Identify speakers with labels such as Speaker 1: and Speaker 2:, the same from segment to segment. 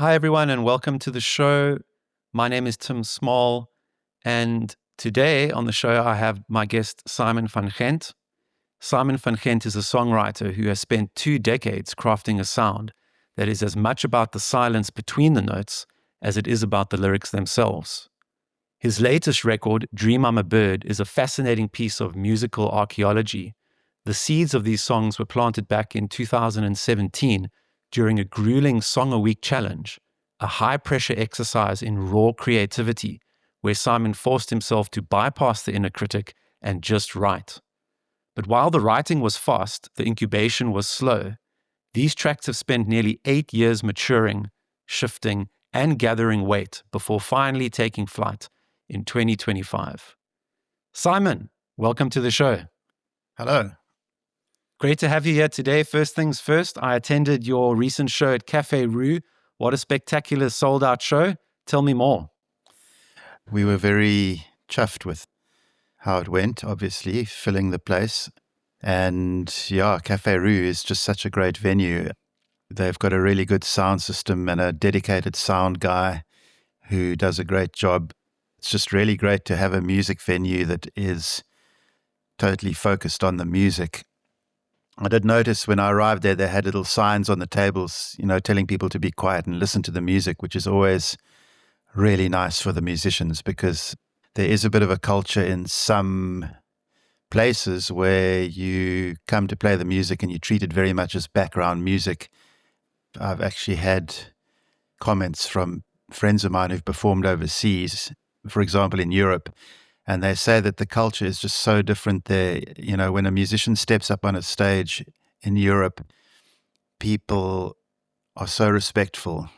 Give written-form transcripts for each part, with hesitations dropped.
Speaker 1: Hi, everyone, and welcome to the show. My name is Tim Small, and today on the show, I have my guest, Simon van Gent. Simon van Gent is a songwriter who has spent 2 decades crafting a sound that is as much about the silence between the notes as it is about the lyrics themselves. His latest record, Dream I'm a Bird, is a fascinating piece of musical archaeology. The seeds of these songs were planted back in 2017 during a grueling Song a Week challenge, a high-pressure exercise in raw creativity where Simon forced himself to bypass the inner critic and just write. But while the writing was fast, the incubation was slow. These tracks have spent nearly 8 years maturing, shifting, and gathering weight before finally taking flight in 2025. Simon, welcome to the show.
Speaker 2: Hello.
Speaker 1: Great to have you here today. First things first, I attended your recent show at Café Roux. What a spectacular sold-out show. Tell me more.
Speaker 2: We were very chuffed with how it went, obviously, filling the place. And yeah, Café Roux is just such a great venue. They've got a really good sound system and a dedicated sound guy who does a great job. It's just really great to have a music venue that is totally focused on the music. I did notice when I arrived there, they had little signs on the tables, telling people to be quiet and listen to the music, which is always really nice for the musicians because there is a bit of a culture in some places where you come to play the music and you treat it very much as background music. I've actually had comments from friends of mine who've performed overseas, for example, in Europe, and they say that the culture is just so different there. When a musician steps up on a stage in Europe, people are so respectful.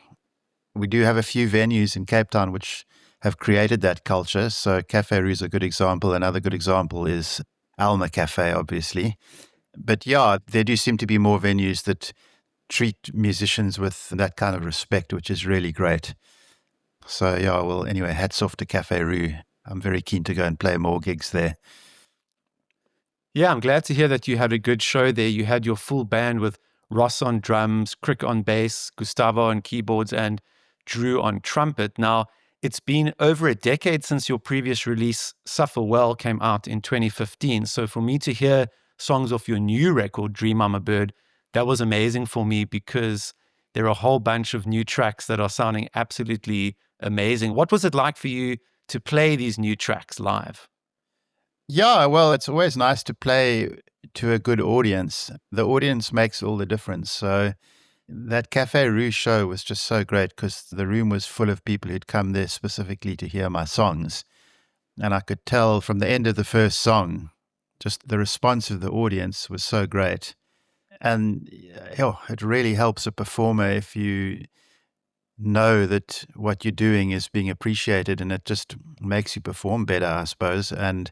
Speaker 2: We do have a few venues in Cape Town which have created that culture. So Café Roux is a good example. Another good example is Alma Cafe, obviously. But yeah, there do seem to be more venues that treat musicians with that kind of respect, which is really great. So yeah, well, anyway, hats off to Café Roux. I'm very keen to go and play more gigs there.
Speaker 1: Yeah, I'm glad to hear that you had a good show there. You had your full band with Ross on drums, Crick on bass, Gustavo on keyboards, and Drew on trumpet. Now, it's been over a decade since your previous release, Suffer Well, came out in 2015. So for me to hear songs off your new record, Dream I'm a Bird, that was amazing for me because there are a whole bunch of new tracks that are sounding absolutely amazing. What was it like for you to play these new tracks live?
Speaker 2: Yeah, well, it's always nice to play to a good audience. The audience makes all the difference. So that Café Roux show was just so great because the room was full of people who'd come there specifically to hear my songs. And I could tell from the end of the first song, just the response of the audience was so great. And it really helps a performer if you know that what you're doing is being appreciated, and it just makes you perform better, I suppose, and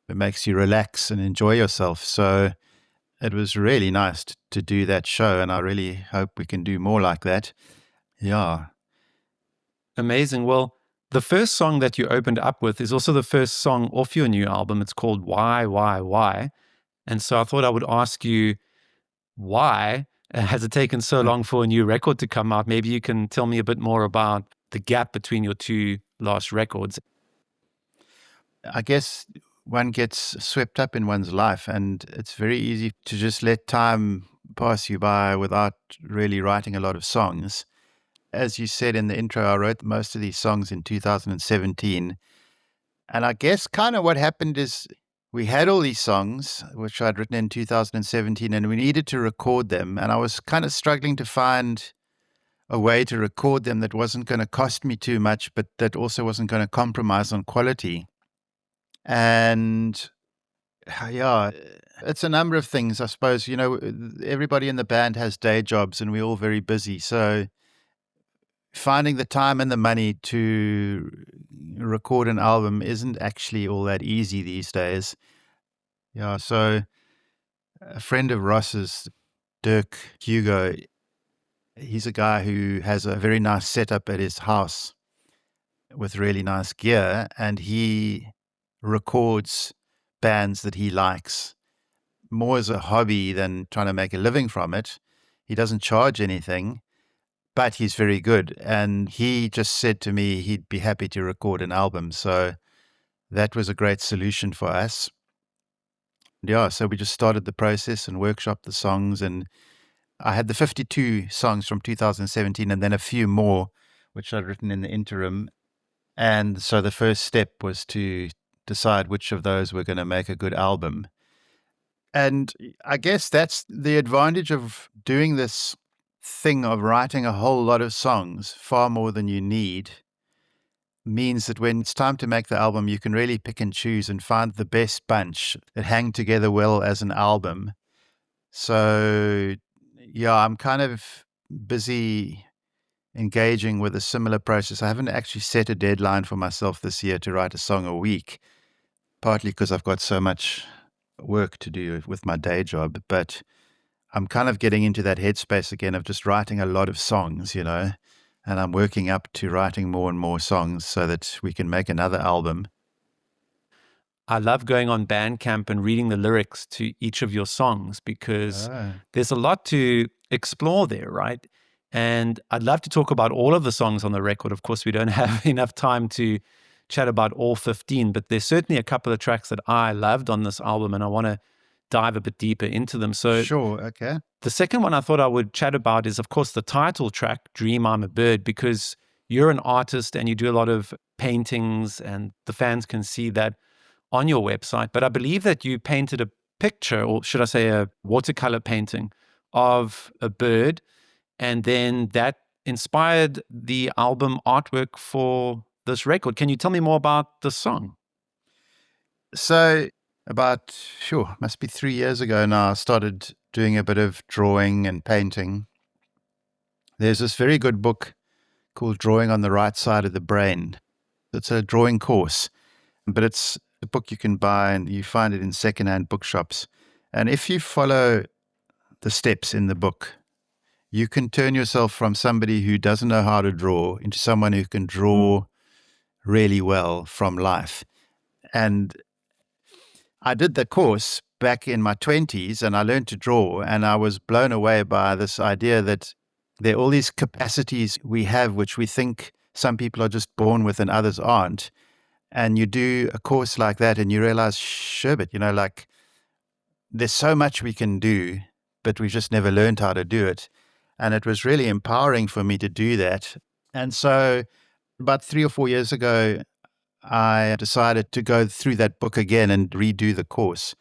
Speaker 2: it makes you relax and enjoy yourself. So it was really nice to do that show, and I really hope we can do more like that. Yeah.
Speaker 1: Amazing. Well, the first song that you opened up with is also the first song off your new album. It's called Why? And so I thought I would ask you, why has it taken so long for a new record to come out? Maybe you can tell me a bit more about the gap between your two last records.
Speaker 2: I guess one gets swept up in one's life, and it's very easy to just let time pass you by without really writing a lot of songs. As you said in the intro, I wrote most of these songs in 2017. And I guess kind of what happened is we had all these songs, which I'd written in 2017, and we needed to record them. And I was kind of struggling to find a way to record them that wasn't going to cost me too much, but that also wasn't going to compromise on quality. And yeah, it's a number of things, I suppose. Everybody in the band has day jobs and we're all very busy. So finding the time and the money to record an album isn't actually all that easy these days. Yeah, so a friend of Ross's, Dirk Hugo, he's a guy who has a very nice setup at his house with really nice gear, and he records bands that he likes more as a hobby than trying to make a living from it. He doesn't charge anything, but he's very good. And he just said to me he'd be happy to record an album. So that was a great solution for us. Yeah, so we just started the process and workshopped the songs. And I had the 52 songs from 2017 and then a few more, which I'd written in the interim. And so the first step was to decide which of those were going to make a good album. And I guess that's the advantage of doing this thing of writing a whole lot of songs, far more than you need, means that when it's time to make the album, you can really pick and choose and find the best bunch that hang together well as an album. So, yeah, I'm kind of busy engaging with a similar process. I haven't actually set a deadline for myself this year to write a song a week, partly because I've got so much work to do with my day job, but I'm kind of getting into that headspace again of just writing a lot of songs, and I'm working up to writing more and more songs so that we can make another album.
Speaker 1: I love going on Bandcamp and reading the lyrics to each of your songs because there's a lot to explore there, right? And I'd love to talk about all of the songs on the record. Of course, we don't have enough time to chat about all 15, but there's certainly a couple of tracks that I loved on this album and I want to dive a bit deeper into them. So
Speaker 2: sure, okay.
Speaker 1: The second one I thought I would chat about is, of course, the title track, Dream I'm a Bird, because you're an artist and you do a lot of paintings and the fans can see that on your website. But I believe that you painted a picture, or should I say a watercolor painting of a bird, and then that inspired the album artwork for this record. Can you tell me more about the song?
Speaker 2: So about, must be 3 years ago now, I started doing a bit of drawing and painting. There's this very good book called Drawing on the Right Side of the Brain. It's a drawing course, but it's a book you can buy and you find it in secondhand bookshops. And if you follow the steps in the book, you can turn yourself from somebody who doesn't know how to draw into someone who can draw really well from life. And I did the course back in my 20s and I learned to draw, and I was blown away by this idea that there are all these capacities we have which we think some people are just born with and others aren't. And you do a course like that and you realize, sherbet, like there's so much we can do, but we've just never learned how to do it. And it was really empowering for me to do that. And so about 3 or 4 years ago, I decided to go through that book again and redo the course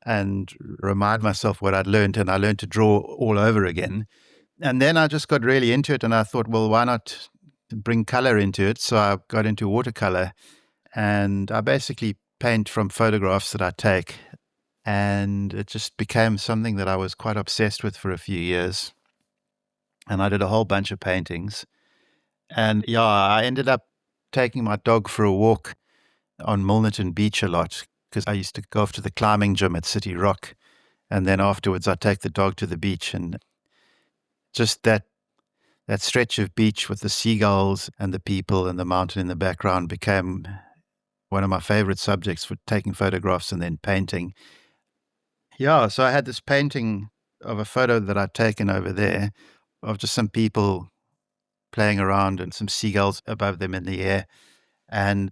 Speaker 2: and remind myself what I'd learned. And I learned to draw all over again. And then I just got really into it and I thought, well, why not bring color into it? So I got into watercolor and I basically paint from photographs that I take. And it just became something that I was quite obsessed with for a few years. And I did a whole bunch of paintings. And yeah, I ended up taking my dog for a walk on Milnerton Beach a lot because I used to go off to the climbing gym at City Rock. And then afterwards, I'd take the dog to the beach. And just that stretch of beach with the seagulls and the people and the mountain in the background became one of my favorite subjects for taking photographs and then painting. Yeah, so I had this painting of a photo that I'd taken over there of just some people playing around and some seagulls above them in the air. And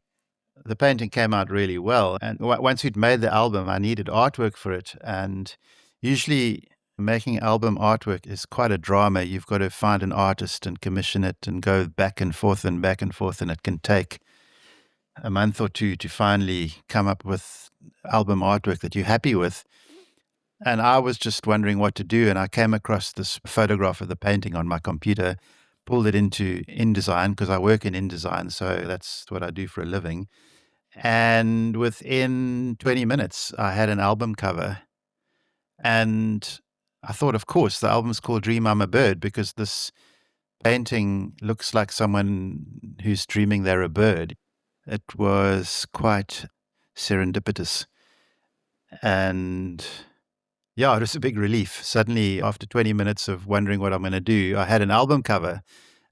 Speaker 2: the painting came out really well. And once we'd made the album, I needed artwork for it. And usually making album artwork is quite a drama. You've got to find an artist and commission it and go back and forth. And it can take a month or two to finally come up with album artwork that you're happy with. And I was just wondering what to do. And I came across this photograph of the painting on my computer, pulled it into InDesign because I work in InDesign. So that's what I do for a living. And within 20 minutes, I had an album cover. And I thought, of course, the album's called Dream I'm a Bird because this painting looks like someone who's dreaming they're a bird. It was quite serendipitous. And yeah, it was a big relief. Suddenly, after 20 minutes of wondering what I'm going to do, I had an album cover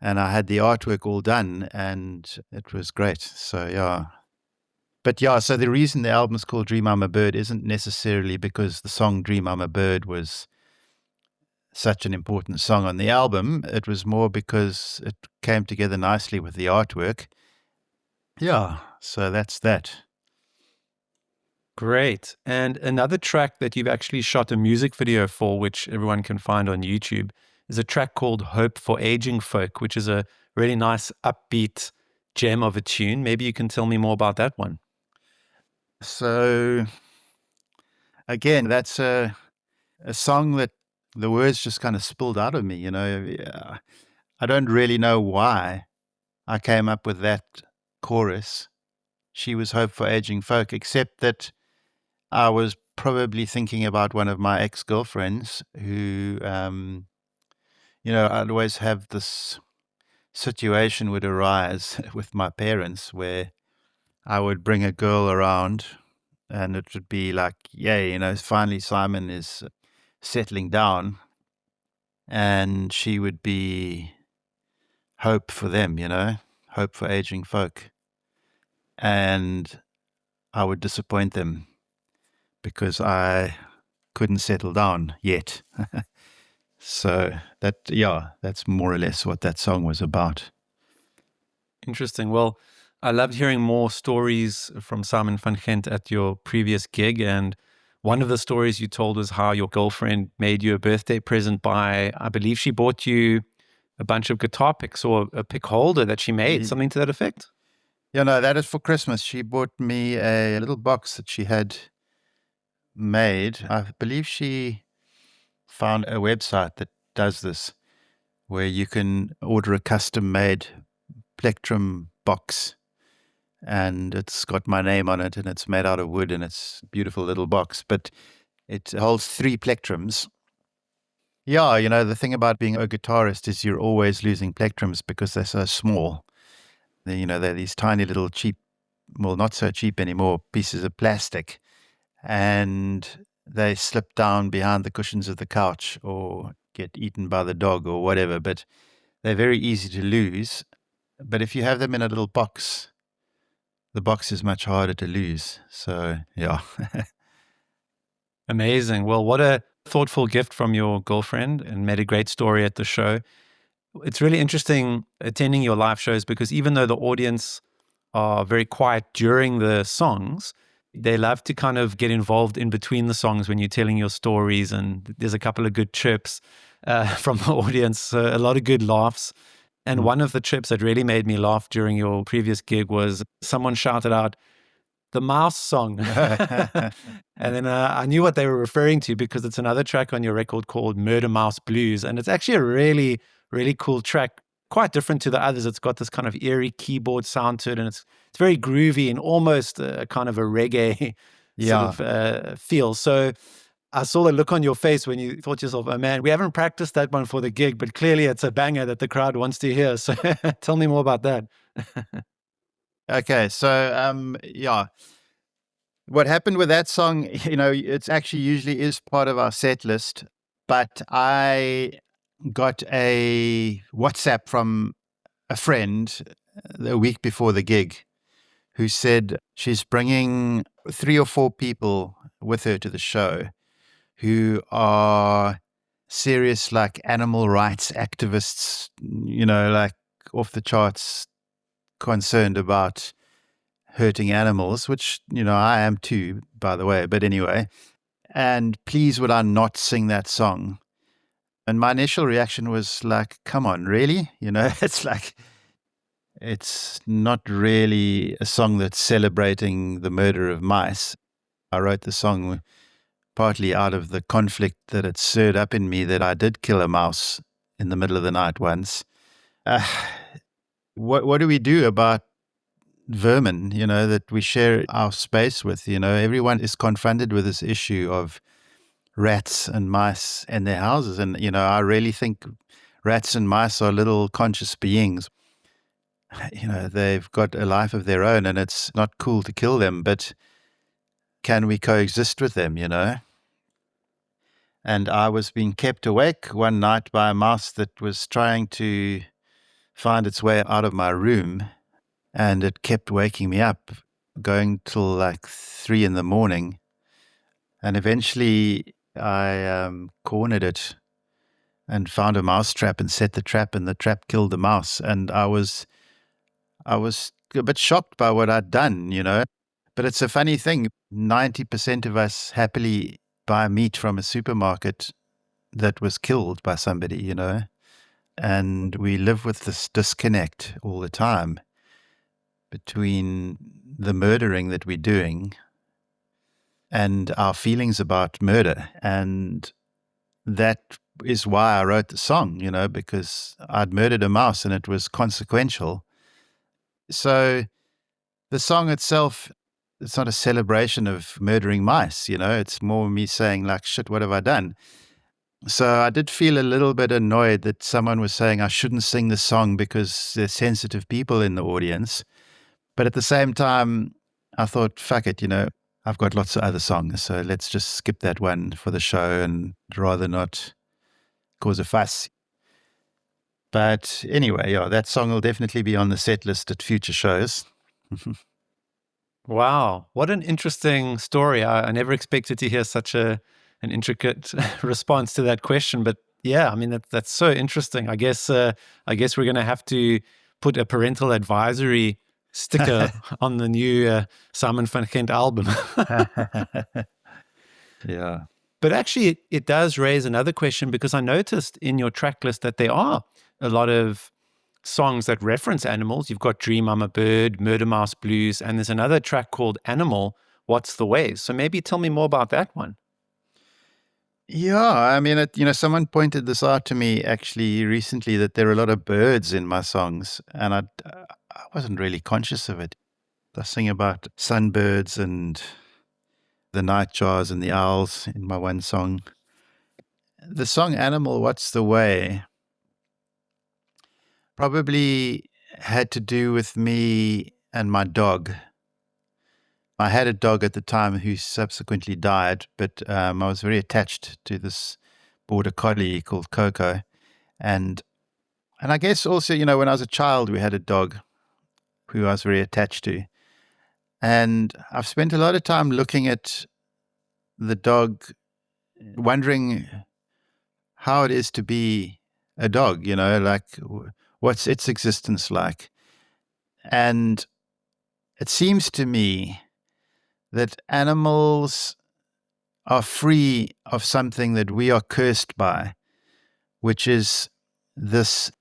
Speaker 2: and I had the artwork all done and it was great. So, yeah. But yeah, so the reason the album's called Dream I'm a Bird isn't necessarily because the song Dream I'm a Bird was such an important song on the album. It was more because it came together nicely with the artwork. Yeah, so that's that.
Speaker 1: Great. And another track that you've actually shot a music video for, which everyone can find on YouTube, is a track called Hope for Aging Folk, which is a really nice, upbeat gem of a tune. Maybe you can tell me more about that one.
Speaker 2: So, again, that's a song that the words just kind of spilled out of me, Yeah. I don't really know why I came up with that chorus. She was hope for aging folk, except that I was probably thinking about one of my ex-girlfriends who, I'd always have this situation would arise with my parents where I would bring a girl around and it would be like, yay, finally Simon is settling down, and she would be hope for them, hope for aging folk. And I would disappoint them because I couldn't settle down yet. So that's more or less what that song was about.
Speaker 1: Interesting. Well, I loved hearing more stories from Simon van Gent at your previous gig. And one of the stories you told was how your girlfriend made you a birthday present by, I believe she bought you a bunch of guitar picks or a pick holder that she made, something to that effect.
Speaker 2: Yeah, no, that is for Christmas. She bought me a little box that she had made. I believe she found a website that does this, where you can order a custom-made plectrum box, and it's got my name on it, and it's made out of wood, and it's a beautiful little box, but it holds 3 plectrums. Yeah, the thing about being a guitarist is you're always losing plectrums because they're so small. They're these tiny little cheap, well, not so cheap anymore, pieces of plastic, and they slip down behind the cushions of the couch or get eaten by the dog or whatever, but they're very easy to lose. But if you have them in a little box, the box is much harder to lose. So, yeah.
Speaker 1: Amazing. Well, what a thoughtful gift from your girlfriend, and made a great story at the show. It's really interesting attending your live shows because even though the audience are very quiet during the songs, they love to kind of get involved in between the songs when you're telling your stories, and there's a couple of good chirps from the audience, a lot of good laughs. And one of the chirps that really made me laugh during your previous gig was someone shouted out, "The Mouse Song." And then I knew what they were referring to because it's another track on your record called Murder Mouse Blues. And it's actually a really, really cool track, quite different to the others. It's got this kind of eerie keyboard sound to it, and it's very groovy and almost kind of a reggae sort of feel. So I saw the look on your face when you thought to yourself, oh man, we haven't practiced that one for the gig, but clearly it's a banger that the crowd wants to hear. So tell me more about that.
Speaker 2: Okay, so what happened with that song, it's actually usually is part of our set list, but I got a WhatsApp from a friend a week before the gig who said she's bringing 3 or 4 people with her to the show who are serious, like, animal rights activists, like off the charts concerned about hurting animals, which, I am too, by the way. But anyway, and please would I not sing that song? And my initial reaction was like, come on, really? It's like, it's not really a song that's celebrating the murder of mice. I wrote the song partly out of the conflict that had stirred up in me that I did kill a mouse in the middle of the night once. What do we do about vermin, that we share our space with? Everyone is confronted with this issue of rats and mice and their houses. And, I really think rats and mice are little conscious beings. They've got a life of their own, and it's not cool to kill them, but can we coexist with them, And I was being kept awake one night by a mouse that was trying to find its way out of my room, and it kept waking me up, going till like 3 a.m. And eventually I cornered it and found a mouse trap and set the trap, and the trap killed the mouse. And I was a bit shocked by what I'd done, you know. But it's a funny thing. 90% of us happily buy meat from a supermarket that was killed by somebody, you know. And we live with this disconnect all the time between the murdering that we're doing and our feelings about murder. And that is why I wrote the song, you know, because I'd murdered a mouse and it was consequential. So the song itself, it's not a celebration of murdering mice, you know, it's more me saying like, shit, what have I done? So I did feel a little bit annoyed that someone was saying I shouldn't sing the song because there's sensitive people in the audience. But at the same time, I thought, fuck it, you know, I've got lots of other songs, so let's just skip that one for the show and rather not cause a fuss. But anyway, yeah, that song will definitely be on the set list at future shows.
Speaker 1: Wow, what an interesting story. I never expected to hear such an intricate response to that question. But yeah, I mean, that's so interesting. I guess we're going to have to put a parental advisory sticker on the new Simon van Gent album.
Speaker 2: Yeah.
Speaker 1: But actually, it does raise another question, because I noticed in your track list that there are a lot of songs that reference animals. You've got Dream I'm a Bird, Murder Mouse Blues, and there's another track called Animal, What's the Way? So maybe tell me more about that one.
Speaker 2: Yeah, I mean, you know, someone pointed this out to me actually recently, that there are a lot of birds in my songs, and I wasn't really conscious of it. I sing about sunbirds and the nightjars and the owls in my one song. The song Animal, What's the Way? Probably had to do with me and my dog. I had a dog at the time who subsequently died, but I was very attached to this border collie called Coco. And I guess also, you know, when I was a child, we had a dog who I was very attached to. And I've spent a lot of time looking at the dog, wondering how it is to be a dog, you know, like what's its existence like. And it seems to me that animals are free of something that we are cursed by, which is this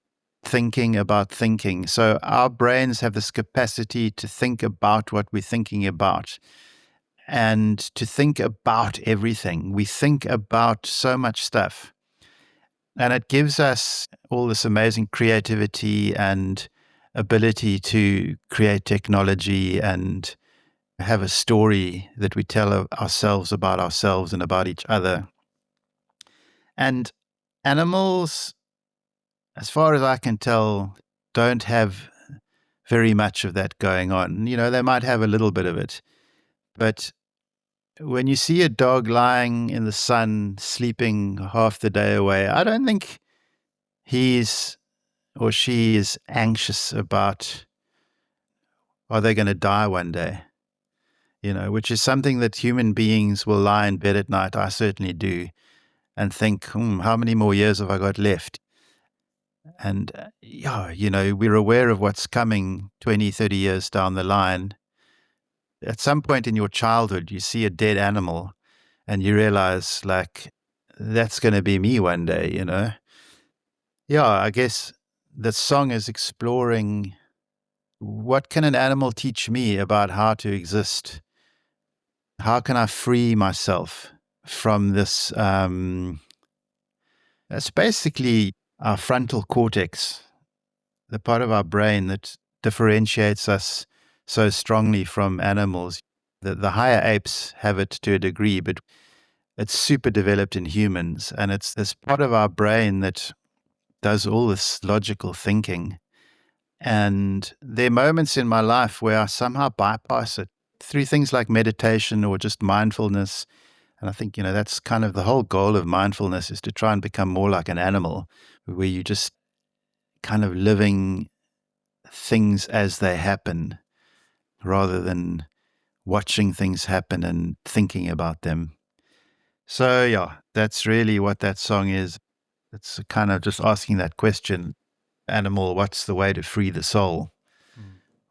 Speaker 2: thinking about thinking. So our brains have this capacity to think about what we're thinking about and to think about everything. We think about so much stuff. And it gives us all this amazing creativity and ability to create technology and have a story that we tell ourselves about ourselves and about each other. And animals, as far as I can tell, don't have very much of that going on. You know, they might have a little bit of it. But when you see a dog lying in the sun, sleeping half the day away, I don't think he's or she is anxious about, are they going to die one day? You know, which is something that human beings will lie in bed at night. I certainly do. And think, how many more years have I got left? And, yeah, you know, we're aware of what's coming 20, 30 years down the line. At some point in your childhood, you see a dead animal and you realize, like, that's going to be me one day, you know? Yeah, I guess the song is exploring what can an animal teach me about how to exist? How can I free myself from this? It's basically our frontal cortex, the part of our brain that differentiates us so strongly from animals. The higher apes have it to a degree, but it's super developed in humans. And it's this part of our brain that does all this logical thinking. And there are moments in my life where I somehow bypass it through things like meditation or just mindfulness. And I think, you know, that's kind of the whole goal of mindfulness, is to try and become more like an animal, where you just kind of living things as they happen rather than watching things happen and thinking about them. So, yeah, that's really what that song is. It's kind of just asking that question, animal, what's the way to free the soul?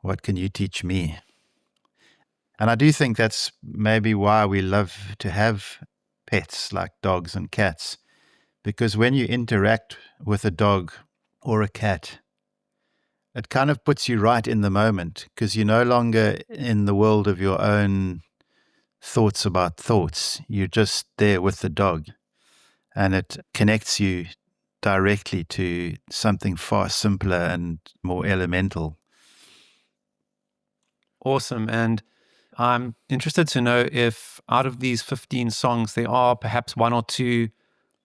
Speaker 2: What can you teach me? And I do think that's maybe why we love to have pets like dogs and cats, because when you interact with a dog or a cat, it kind of puts you right in the moment because you're no longer in the world of your own thoughts about thoughts. You're just there with the dog, and it connects you directly to something far simpler and more elemental.
Speaker 1: Awesome. And I'm interested to know if out of these 15 songs, there are perhaps one or two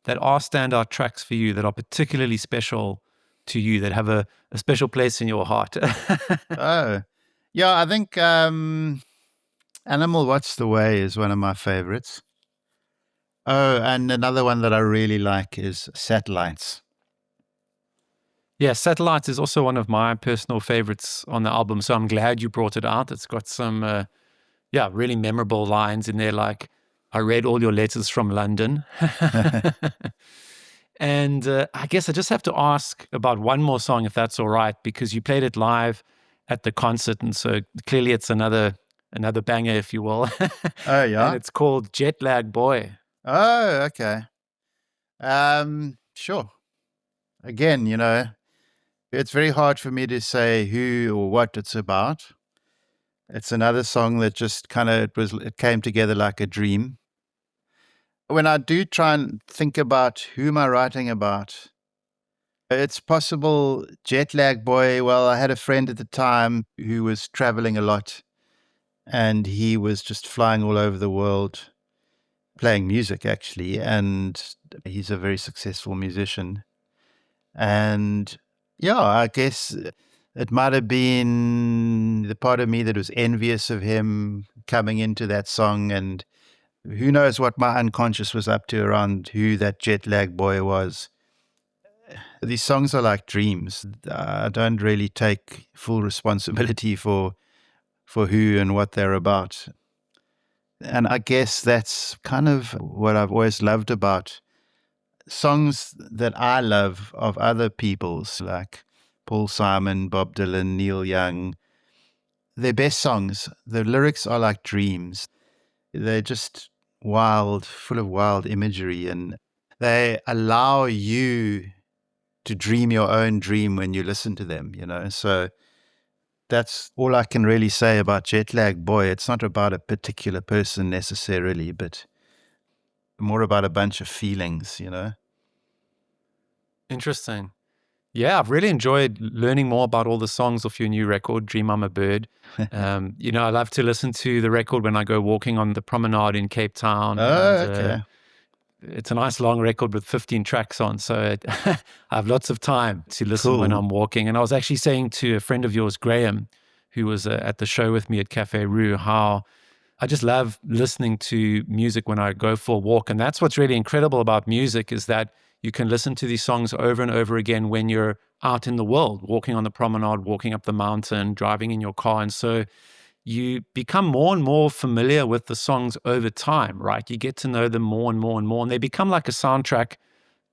Speaker 1: that are standout tracks for you that are particularly special to you, that have a special place in your heart.
Speaker 2: Oh, yeah, I think Animal What's the Way is one of my favorites. Oh, and another one that I really like is Satellites.
Speaker 1: Yeah, Satellites is also one of my personal favorites on the album. So I'm glad you brought it out. It's got some, really memorable lines in there, like, I read all your letters from London. And I guess I just have to ask about one more song, if that's all right, because you played it live at the concert. And so clearly it's another banger, if you will.
Speaker 2: Oh,
Speaker 1: And
Speaker 2: yeah.
Speaker 1: it's called Jet Lag Boy.
Speaker 2: Oh, okay. Sure. Again, it's very hard for me to say who or what it's about. It's another song that just kind of it came together like a dream. When I do try and think about who am I writing about, it's possible Jet Lag Boy. Well, I had a friend at the time who was traveling a lot, and he was just flying all over the world playing music, actually. And he's a very successful musician. And yeah, I guess it might have been the part of me that was envious of him coming into that song. And who knows what my unconscious was up to around who that Jet Lag Boy was. These songs are like dreams. I don't really take full responsibility for who and what they're about. And I guess that's kind of what I've always loved about songs that I love of other people's, like Paul Simon, Bob Dylan, Neil Young. Their best songs, the lyrics are like dreams. They're just wild, full of wild imagery, and they allow you to dream your own dream when you listen to them. So that's all I can really say about Jet Lag Boy. It's not about a particular person necessarily, but more about a bunch of feelings.
Speaker 1: Interesting. Yeah, I've really enjoyed learning more about all the songs off your new record, Dream I'm a Bird. I love to listen to the record when I go walking on the promenade in Cape Town. And
Speaker 2: Oh, okay.
Speaker 1: it's a nice long record with 15 tracks on. So I have lots of time to listen when
Speaker 2: Cool.
Speaker 1: I'm walking. And I was actually saying to a friend of yours, Graham, who was at the show with me at Café Roux, how I just love listening to music when I go for a walk. And that's what's really incredible about music, is that you can listen to these songs over and over again when you're out in the world, walking on the promenade, walking up the mountain, driving in your car. And so you become more and more familiar with the songs over time, right? You get to know them more and more and more, and they become like a soundtrack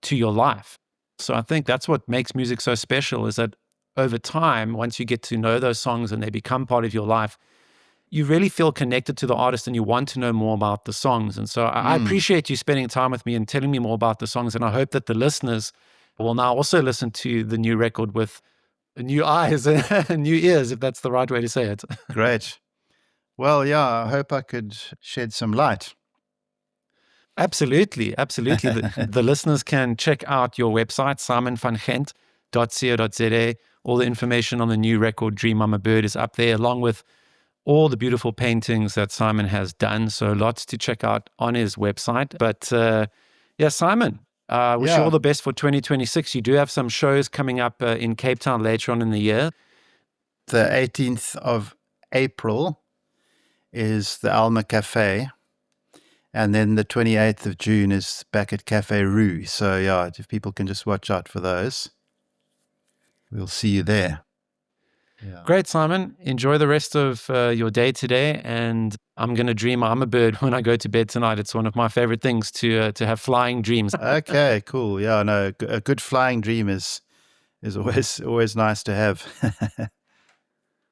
Speaker 1: to your life. So I think that's what makes music so special, is that over time, once you get to know those songs and they become part of your life, you really feel connected to the artist and you want to know more about the songs. And so I appreciate you spending time with me and telling me more about the songs. And I hope that the listeners will now also listen to the new record with new eyes and new ears, if that's the right way to say it.
Speaker 2: Great. Well, yeah, I hope I could shed some light.
Speaker 1: Absolutely. Absolutely. The listeners can check out your website, simonvanghent.co.za. All the information on the new record, Dream I'm a Bird, is up there, along with all the beautiful paintings that Simon has done. So lots to check out on his website. But Simon, wish you all
Speaker 2: Yeah.
Speaker 1: the best for 2026. You do have some shows coming up in Cape Town later on in the year.
Speaker 2: The 18th of April is the Alma Cafe. And then the 28th of June is back at Café Roux. So, yeah, if people can just watch out for those, we'll see you there. Yeah.
Speaker 1: Great, Simon. Enjoy the rest of your day today. And I'm going to dream I'm a bird when I go to bed tonight. It's one of my favorite things to have flying dreams.
Speaker 2: Okay, cool. Yeah, no, a good flying dream is always nice to have.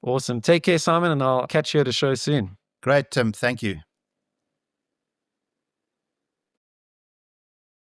Speaker 1: Awesome. Take care, Simon, and I'll catch you at a show soon.
Speaker 2: Great, Tim. Thank you.